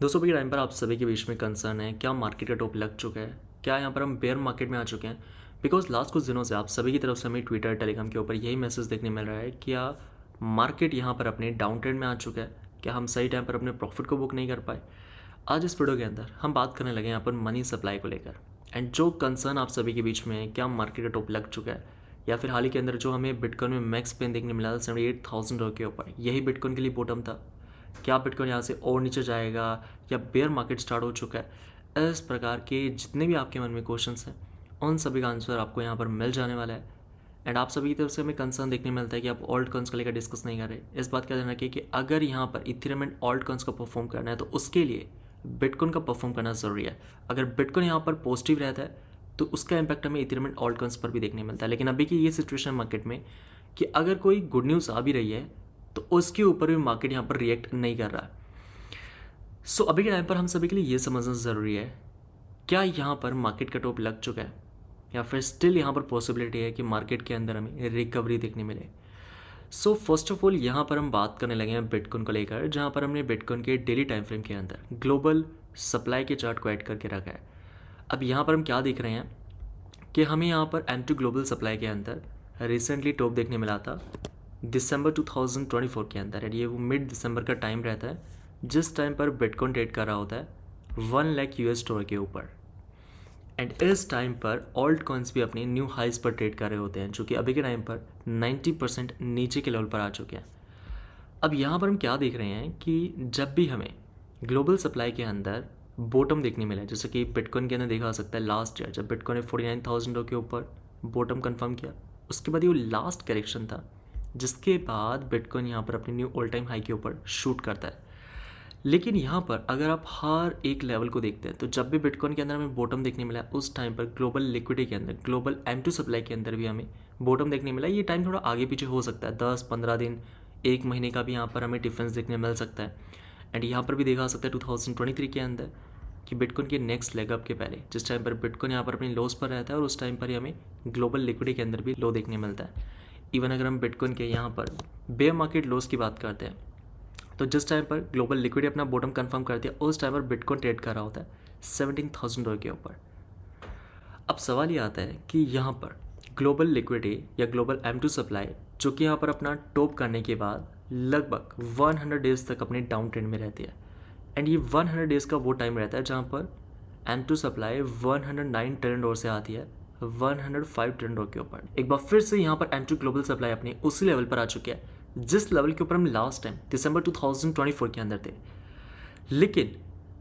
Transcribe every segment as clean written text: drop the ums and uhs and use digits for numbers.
दोस्तों के टाइम पर आप सभी के बीच में कंसर्न है, क्या मार्केट का टॉप लग चुका है, क्या यहाँ पर हम बेयर मार्केट में आ चुके हैं। बिकॉज लास्ट कुछ दिनों से आप सभी की तरफ से हमें ट्विटर टेलीग्राम के ऊपर यही मैसेज देखने मिल रहा है, क्या मार्केट यहाँ पर अपने डाउन ट्रेंड में आ चुका है, क्या हम सही टाइम पर अपने प्रॉफिट को बुक नहीं कर पाए। आज इस वीडियो के अंदर हम बात करने लगे यहाँ पर मनी सप्लाई को लेकर, एंड जो कंसर्न आप सभी के बीच में है, क्या मार्केट का टॉप लग चुका है, या फिर हाल ही के अंदर जो हमें बिटकॉइन में मैक्स पेन देखने मिला था $78,000 के ऊपर, यही बिटकॉइन के लिए बॉटम था। क्या बिटकॉइन यहाँ से और नीचे जाएगा, या बेयर मार्केट स्टार्ट हो चुका है। इस प्रकार के जितने भी आपके मन में क्वेश्चंस हैं, उन सभी का आंसर आपको यहाँ पर मिल जाने वाला है। एंड आप सभी की तरफ से हमें कंसर्न देखने मिलता है कि आप ऑल्ट कॉइन्स को लेकर डिस्कस नहीं कर रहे। इस बात का ध्यान रखिए कि अगर यहाँ पर इथेरियम एंड ऑल्ट कॉइन्स का परफॉर्म करना है तो उसके लिए बिटकॉइन का परफॉर्म करना ज़रूरी है। अगर बिटकॉइन यहाँ पर पॉजिटिव रहता है तो उसका इम्पैक्ट हमें इथेरियम एंड ऑल्ट कॉइन्स पर भी देखने मिलता है। लेकिन अभी की ये सिचुएशन मार्केट में कि अगर कोई गुड न्यूज़ आ भी रही है तो उसके ऊपर भी मार्केट यहाँ पर रिएक्ट नहीं कर रहा है। सो अभी के टाइम पर हम सभी के लिए ये समझना ज़रूरी है, क्या यहाँ पर मार्केट का टॉप लग चुका है, या फिर स्टिल यहाँ पर पॉसिबिलिटी है कि मार्केट के अंदर हमें रिकवरी देखने मिले। सो फर्स्ट ऑफ ऑल यहाँ पर हम बात करने लगे हैं बिटकॉइन को लेकर, जहाँ पर हमने बिटकॉइन के डेली टाइम फ्रेम के अंदर ग्लोबल सप्लाई के चार्ट को ऐड करके रखा है। अब यहाँ पर हम क्या देख रहे हैं कि हमें यहाँ पर M2 ग्लोबल सप्लाई के अंदर रिसेंटली टॉप देखने मिला था दिसंबर 2024 के अंदर, एंड ये वो मिड दिसंबर का टाइम रहता है जिस टाइम पर बिटकॉइन ट्रेड कर रहा होता है $1 लाख के ऊपर। एंड इस टाइम पर ऑल्ट कॉइन्स भी अपनी न्यू हाइज पर ट्रेड कर रहे होते हैं, जो कि अभी के टाइम पर 90% नीचे के लेवल पर आ चुके हैं। अब यहाँ पर हम क्या देख रहे हैं कि जब भी हमें ग्लोबल सप्लाई के अंदर बॉटम देखने मिला है, जैसे कि बिटकॉइन के अंदर देखा जा सकता है लास्ट ईयर जब बिटकॉइन ने $49,000 के ऊपर बॉटम कंफर्म किया, उसके बाद ये वो लास्ट करेक्शन था जिसके बाद बिटकॉइन यहाँ पर अपनी न्यू ऑल टाइम हाई के ऊपर शूट करता है। लेकिन यहाँ पर अगर आप हर एक लेवल को देखते हैं तो जब भी बिटकॉइन के अंदर हमें बॉटम देखने मिला उस टाइम पर ग्लोबल लिक्विडिटी के अंदर, ग्लोबल M2 सप्लाई के अंदर भी हमें बॉटम देखने मिला। ये टाइम थोड़ा आगे पीछे हो सकता है, 10-15 दिन, एक महीने का भी यहाँ पर हमें डिफरेंस देखने मिल सकता है। एंड यहाँ पर भी देखा जा सकता है 2023 के अंदर कि बिटकॉइन के नेक्स्ट लेग अप के पहले जिस टाइम पर बिटकॉइन यहाँ पर अपनी लोस पर रहता है और उस टाइम पर ही हमें ग्लोबल लिक्विडिटी के अंदर भी लो देखने मिलता है। इवन अगर हम बिटकॉइन के यहाँ पर बेयर मार्केट लोस की बात करते हैं तो जिस टाइम पर ग्लोबल लिक्विडिटी अपना बॉटम कंफर्म करती है उस टाइम पर बिटकॉइन ट्रेड कर रहा होता है $17,000 के ऊपर। अब सवाल ये आता है कि यहाँ पर ग्लोबल लिक्विडिटी या ग्लोबल M2 सप्लाई जो कि यहाँ पर अपना टॉप करने के बाद लगभग 100 डेज तक अपने डाउन ट्रेंड में रहती है। एंड ये 100 डेज का वो टाइम रहता है जहाँ पर M2 सप्लाई $109 ट्रिलियन से आती है $105 ट्रिलियन के ऊपर। एक बार फिर से यहाँ पर M2 ग्लोबल सप्लाई अपने उसी लेवल पर आ चुकी है जिस लेवल के ऊपर हम लास्ट टाइम दिसंबर 2024 के अंदर थे। लेकिन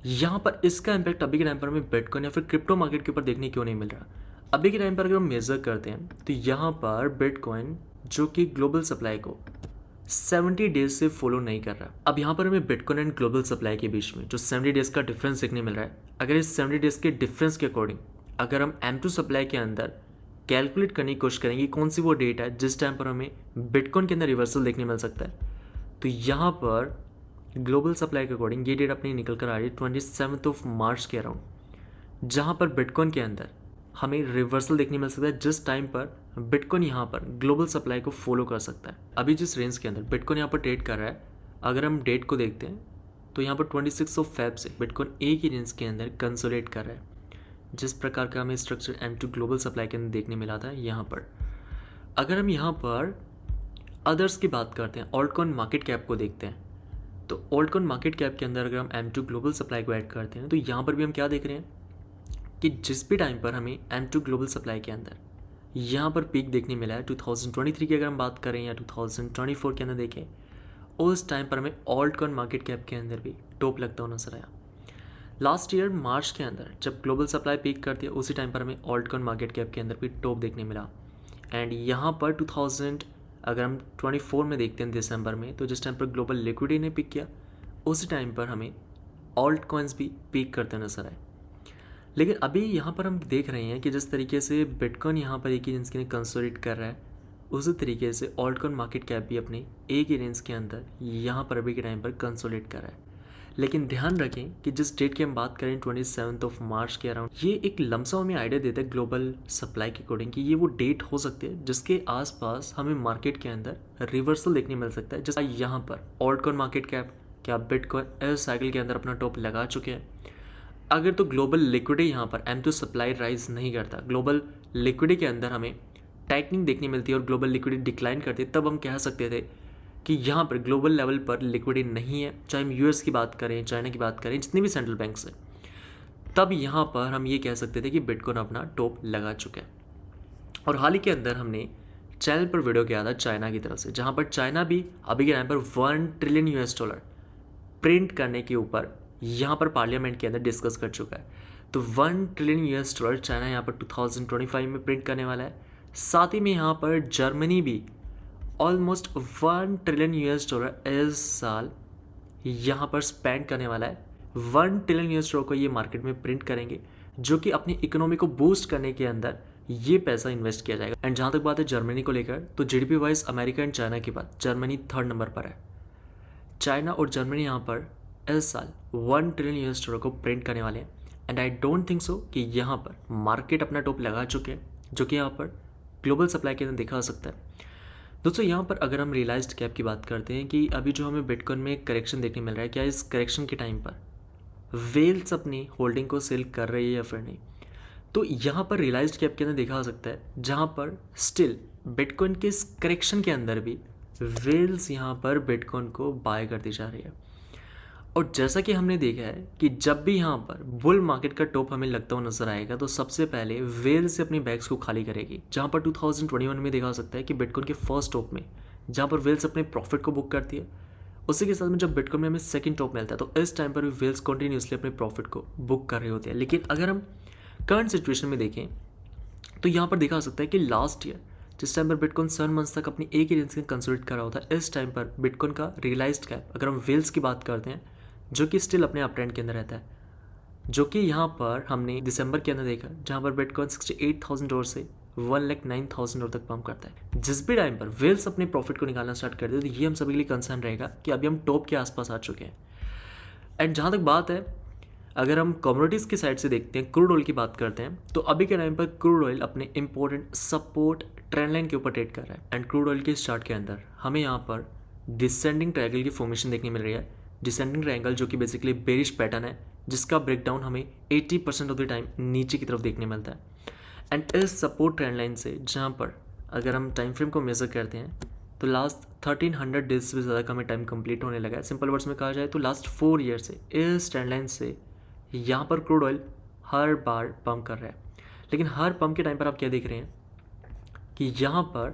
यहाँ पर इसका इम्पैक्ट अभी के टाइम पर हमें बिटकॉइन या फिर क्रिप्टो मार्केट के ऊपर देखने क्यों नहीं मिल रहा। अभी के टाइम पर अगर हम मेजर करते हैं तो यहाँ पर बिटकॉइन जो कि ग्लोबल सप्लाई को 70 डेज से फॉलो नहीं कर रहा। अब यहाँ पर हमें बिटकॉइन एंड ग्लोबल सप्लाई के बीच में जो 70 डेज का डिफरेंस देखने मिल रहा है, अगर इस 70 डेज के डिफरेंस के अकॉर्डिंग अगर हम M2 सप्लाई के अंदर कैलकुलेट करने की कोशिश करेंगे कौन सी वो डेट है जिस टाइम पर हमें बिटकॉइन के अंदर रिवर्सल देखने मिल सकता है, तो यहाँ पर ग्लोबल सप्लाई के अकॉर्डिंग ये डेट अपनी निकल कर आ रही है 27 मार्च के अराउंड, जहाँ पर बिटकॉइन के अंदर हमें रिवर्सल देखने मिल सकता है जिस टाइम पर बिटकॉइन यहाँ पर ग्लोबल सप्लाई को फॉलो कर सकता है। अभी जिस रेंज के अंदर बिटकॉइन यहाँ पर ट्रेड कर रहा है, अगर हम डेट को देखते हैं तो यहाँ पर 26 फेब से बिटकॉइन एक ही रेंज के अंदर कंसोलिडेट कर रहा है, जिस प्रकार का हमें स्ट्रक्चर M2 ग्लोबल सप्लाई के अंदर देखने मिला था। यहाँ पर अगर हम यहाँ पर अदर्स की बात करते हैं, ऑल्ट कॉइन मार्केट कैप को देखते हैं, तो ऑल्ट कॉइन मार्केट कैप के अंदर अगर हम M2 ग्लोबल सप्लाई को ऐड करते हैं तो यहाँ पर भी हम क्या देख रहे हैं कि जिस भी टाइम पर हमें M2 ग्लोबल सप्लाई के अंदर यहाँ पर पीक देखने मिला है 2023 की अगर हम बात करें या 2024 के अंदर देखें, उस टाइम पर हमें ऑल्ट कॉइन मार्केट कैप के अंदर भी टॉप लगता हुआ नजर आया। लास्ट ईयर मार्च के अंदर जब ग्लोबल सप्लाई पीक करती है उसी टाइम पर हमें ऑल्ट कॉइन मार्केट कैप के अंदर भी टॉप देखने मिला। एंड यहाँ पर 2000 अगर हम 24 में देखते हैं दिसंबर में, तो जिस टाइम पर ग्लोबल लिक्विडिटी ने पिक किया उसी टाइम पर हमें ऑल्ट कॉइन्स भी पिक करते नजर आए। लेकिन अभी यहाँ पर हम देख रहे हैं कि जिस तरीके से बिटकॉइन यहाँ पर एक ही रेंज के अंदर कंसोलिडेट कर रहा है, उसी तरीके से ऑल्ट कॉइन मार्केट कैप भी अपने एक ही रेंज के अंदर यहाँ पर अभी के टाइम पर कंसोलिडेट कर रहा है। लेकिन ध्यान रखें कि जिस डेट की हम बात करें 27 मार्च के अराउंड, ये एक लमसम हमें आइडिया देता है ग्लोबल सप्लाई के अकॉर्डिंग कि ये वो डेट हो सकती है जिसके आसपास हमें मार्केट के अंदर रिवर्सल देखने मिल सकता है। जैसे यहाँ पर ऑल्ट कॉइन मार्केट कैप क्या बिटकॉइन इस साइकिल के अंदर अपना टॉप लगा चुके हैं? अगर तो ग्लोबल लिक्विडिटी यहाँ पर M2 सप्लाई राइज नहीं करता, ग्लोबल लिक्विडिटी के अंदर हमें टाइटनिंग देखने मिलती है और ग्लोबल लिक्विडिटी डिक्लाइन करती है, तब हम कह सकते थे कि यहाँ पर ग्लोबल लेवल पर लिक्विडिटी नहीं है। चाहे हम US की बात करें, चाइना की बात करें, जितनी भी सेंट्रल बैंक है, तब यहाँ पर हम ये कह सकते थे कि बिटकॉइन अपना टॉप लगा चुका है। और हाल ही के अंदर हमने चैनल पर वीडियो किया था चाइना की तरफ से, जहाँ पर चाइना भी अभी के टाइम पर $1 ट्रिलियन प्रिंट करने के ऊपर यहाँ पर पार्लियामेंट के अंदर डिस्कस कर चुका है। तो $1 ट्रिलियन चाइना यहाँ पर 2025 में प्रिंट करने वाला है। साथ ही में यहाँ पर जर्मनी भी ऑलमोस्ट $1 ट्रिलियन इस साल यहाँ पर स्पेंड करने वाला है। $1 ट्रिलियन को ये मार्केट में प्रिंट करेंगे, जो कि अपनी इकोनॉमी को बूस्ट करने के अंदर ये पैसा इन्वेस्ट किया जाएगा। एंड जहाँ तक बात है जर्मनी को लेकर, तो GDP wise America and China के बाद जर्मनी 3rd नंबर पर है। चाइना और जर्मनी यहाँ पर इस साल $1 ट्रिलियन को प्रिंट करने वाले हैं। And I don't think so कि यहाँ पर मार्केट अपना टॉप लगा चुके हैं, जो कि यहाँ पर ग्लोबल सप्लाई के अंदर देखा जा सकता है। दोस्तों यहाँ पर अगर हम रियलाइज्ड कैप की बात करते हैं कि अभी जो हमें बिटकॉइन में करेक्शन देखने मिल रहा है, क्या इस करेक्शन के टाइम पर वेल्स अपनी होल्डिंग को सेल कर रही है या फिर नहीं, तो यहाँ पर रियलाइज्ड कैप के अंदर देखा जा सकता है, जहाँ पर स्टिल बिटकॉइन के इस करेक्शन के अंदर भी वेल्स यहाँ पर बिटकॉइन को बाय करती जा रही है। और जैसा कि हमने देखा है कि जब भी यहाँ पर बुल मार्केट का टॉप हमें लगता हुआ नजर आएगा, तो सबसे पहले वेल्स से अपनी बैग्स को खाली करेगी। जहाँ पर 2021 में देखा जा सकता है कि बिटकॉइन के फर्स्ट टॉप में जहाँ पर वेल्स अपने प्रॉफिट को बुक करती है, उसी के साथ में जब बिटकॉइन में हमें सेकंड टॉप मिलता है, तो इस टाइम पर भी वेल्स कंटिन्यूसली अपने प्रॉफिट को बुक कर रहे होते हैं। लेकिन अगर हम करंट सिचुएशन में देखें, तो यहाँ पर देखा जा सकता है कि लास्ट ईयर जिस टाइम पर बिटकॉइन 7 मंथ्स तक अपनी एक ही रेंज में कंसोलिडेट कर रहा होता है, इस टाइम पर बिटकॉइन का रियलाइज्ड कैप अगर हम वेल्स की बात करते हैं, जो कि स्टिल अपने अप ट्रेंड के अंदर रहता है, जो कि यहाँ पर हमने दिसंबर के अंदर देखा, जहाँ पर बिटकॉइन $68,000 से $109,000 तक पंप करता है। जिस भी टाइम पर वेल्स अपने प्रॉफिट को निकालना स्टार्ट कर दे, तो ये हम सभी के लिए कंसर्न रहेगा कि अभी हम टॉप के आसपास आ चुके हैं। एंड जहाँ तक बात है, अगर हम कमोडिटीज़ की साइड से देखते हैं, क्रूड ऑयल की बात करते हैं, तो अभी के टाइम पर क्रूड ऑयल अपने इंपॉर्टेंट सपोर्ट ट्रेंड लाइन के ऊपर ट्रेड कर रहा है। एंड क्रूड ऑयल के स्टार्ट के अंदर हमें यहाँ पर डिसेंडिंग ट्रायंगल की फॉर्मेशन देखने मिल रही है। डिसेंडिंग ट्रायंगल जो कि बेसिकली बेरिश पैटर्न है, जिसका ब्रेकडाउन हमें 80% ऑफ द टाइम नीचे की तरफ देखने मिलता है। एंड इस सपोर्ट ट्रेंड लाइन से जहाँ पर अगर हम टाइम फ्रेम को मेजर करते हैं, तो लास्ट 1300 डेज से ज़्यादा का हमें टाइम कंप्लीट होने लगा है। सिंपल वर्ड्स में कहा जाए तो लास्ट 4 ईयर से इस ट्रेंड लाइन से यहाँ पर क्रूड ऑयल हर बार पंप कर रहा है। लेकिन हर पंप के टाइम पर आप क्या देख रहे हैं कि यहाँ पर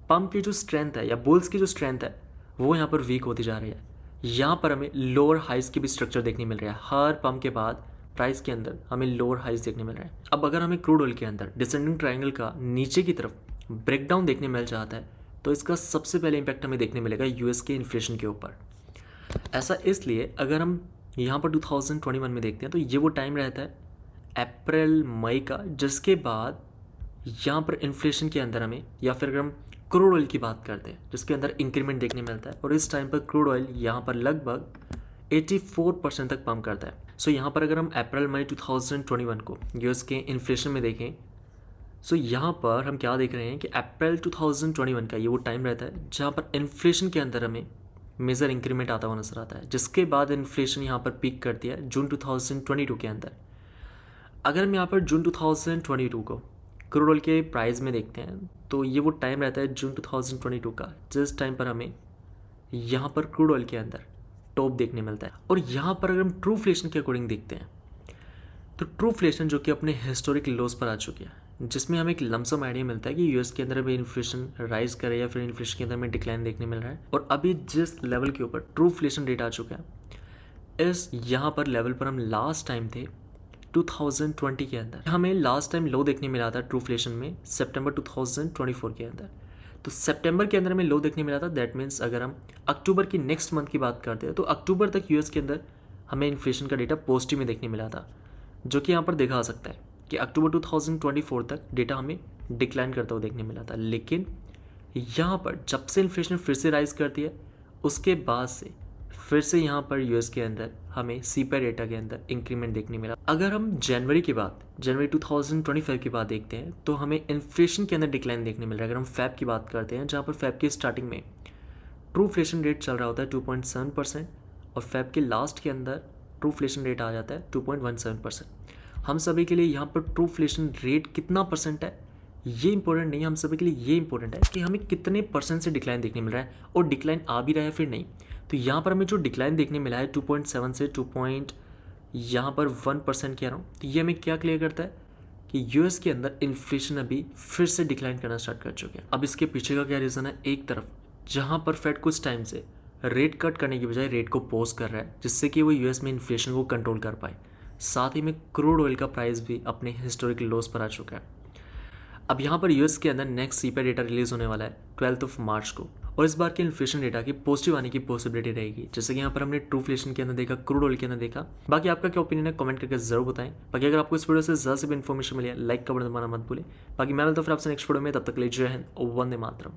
पंप की जो स्ट्रेंथ है या बुल्स की जो स्ट्रेंथ है, वो यहाँ पर वीक होती जा रही है। यहाँ पर हमें लोअर हाइज की भी स्ट्रक्चर देखने मिल रहा है। हर पंप के बाद प्राइस के अंदर हमें लोअर हाइज देखने मिल रहा है। अब अगर हमें क्रूड ऑयल के अंदर डिसेंडिंग ट्रायंगल का नीचे की तरफ ब्रेकडाउन देखने मिल जाता है, तो इसका सबसे पहले इम्पैक्ट हमें देखने मिलेगा US के इन्फ्लेशन के ऊपर। ऐसा इसलिए अगर हम यहाँ पर 2021 में देखते हैं, तो ये वो टाइम रहता है अप्रैल मई का, जिसके बाद यहाँ पर इन्फ्लेशन के अंदर हमें, या फिर अगर हम क्रूड ऑयल की बात करते हैं, जिसके अंदर इंक्रीमेंट देखने मिलता है। और इस टाइम पर क्रूड ऑयल यहाँ पर लगभग 84% तक पंप करता है। सो यहाँ पर अगर हम अप्रैल मई 2021 को US के इन्फ्लेशन में देखें, सो यहाँ पर हम क्या देख रहे हैं कि अप्रैल 2021 का ये वो टाइम रहता है जहाँ पर इन्फ्लेशन के अंदर हमें मेजर इंक्रीमेंट आता हुआ नजर आता है, जिसके बाद इन्फ्लेशन यहाँ पर पीक करती है जून 2022 के अंदर। अगर हम यहाँ पर जून 2022 को क्रूड ऑयल के प्राइस में देखते हैं, तो ये वो टाइम रहता है जून 2022 का, जिस टाइम पर हमें यहाँ पर क्रूड ऑयल के अंदर टॉप देखने मिलता है। और यहाँ पर अगर हम ट्रूफ्लेशन के अकॉर्डिंग देखते हैं, तो ट्रूफ्लेशन जो कि अपने हिस्टोरिक लोस पर आ चुकी है, जिसमें हमें एक लमसम आइडिया मिलता है कि US के अंदर भी इन्फ्लेशन राइज करे या फिर इन्फ्लेशन के अंदर में डिक्लाइन देखने मिल रहा है। और अभी जिस लेवल के ऊपर ट्रूफ्लेशन रेट आ चुका है, इस यहाँ पर लेवल पर हम लास्ट टाइम थे 2020 के अंदर। हमें लास्ट टाइम लो देखने मिला था ट्रूफ्लेशन में सितंबर 2024 के अंदर। तो सितंबर के अंदर में लो देखने मिला था। दैट मीन्स अगर हम अक्टूबर की नेक्स्ट मंथ की बात करते हैं, तो अक्टूबर तक US के अंदर हमें इन्फ्लेशन का डेटा पॉजिटिव में देखने मिला था, जो कि यहाँ पर देखा जा सकता है कि अक्टूबर 2024 तक डेटा हमें डिक्लाइन करता हुआ देखने मिला था। लेकिन यहाँ पर जब से इन्फ्लेशन फिर से राइज करती है, उसके बाद से फिर से यहाँ पर US के अंदर हमें CPI डेटा के अंदर इंक्रीमेंट देखने मिला। अगर हम जनवरी 2025 की बात देखते हैं, तो हमें इन्फ्लेशन के अंदर डिक्लाइन देखने मिल रहा है। अगर हम फैब की बात करते हैं, जहाँ पर फैब की स्टार्टिंग में ट्रूफ्लेशन रेट चल रहा होता है 2.7%, और फेब के लास्ट के अंदर ट्रूफ्लेशन रेट आ जाता है 2.17%। हम सभी के लिए यहाँ पर ट्रूफ्लेशन रेट कितना परसेंट है ये इंपॉर्टेंट नहीं है, हम सभी के लिए ये इंपॉर्टेंट है कि हमें कितने परसेंट से डिक्लाइन देखने मिल रहा है और डिक्लाइन आ भी रहा है फिर नहीं। तो यहाँ पर हमें जो डिक्लाइन देखने मिला है 2.7 से 1% कह रहा हूँ, तो ये हमें क्या क्लियर करता है कि यूएस के अंदर इन्फ्लेशन अभी फिर से डिक्लाइन करना स्टार्ट कर चुके हैं। अब इसके पीछे का क्या रीज़न है, एक तरफ जहाँ पर फेड कुछ टाइम से रेट कट करने की बजाय रेट को पोज कर रहा है जिससे कि वो यूएस में इन्फ्लेशन को कंट्रोल कर पाए, साथ ही में क्रूड ऑयल का प्राइस भी अपने हिस्टोरिकल लोस पर आ चुका है। अब यहाँ पर यूएस के अंदर नेक्स्ट सीपीआई डेटा रिलीज होने वाला है 12 मार्च को, और इस बार के इन्फ्लेशन डेटा की पॉजिटिव आने की पॉसिबिलिटी रहेगी, जैसे कि यहाँ पर हमने ट्रूफ्लेशन के अंदर देखा, क्रूड ऑयल के अंदर देखा। बाकी आपका क्या ओपिनियन है कमेंट करके जरूर बताएं। बाकी अगर आपको इस वीडियो से ज़्यादा से भी इन्फॉर्मेशन मिली है लाइक का बटन दबाना मत भूलें। बाकी मैं मिलता हूँ फिर आपसे नेक्स्ट वीडियो में, तब तक के लिए जय हिंद और वंदे मातरम।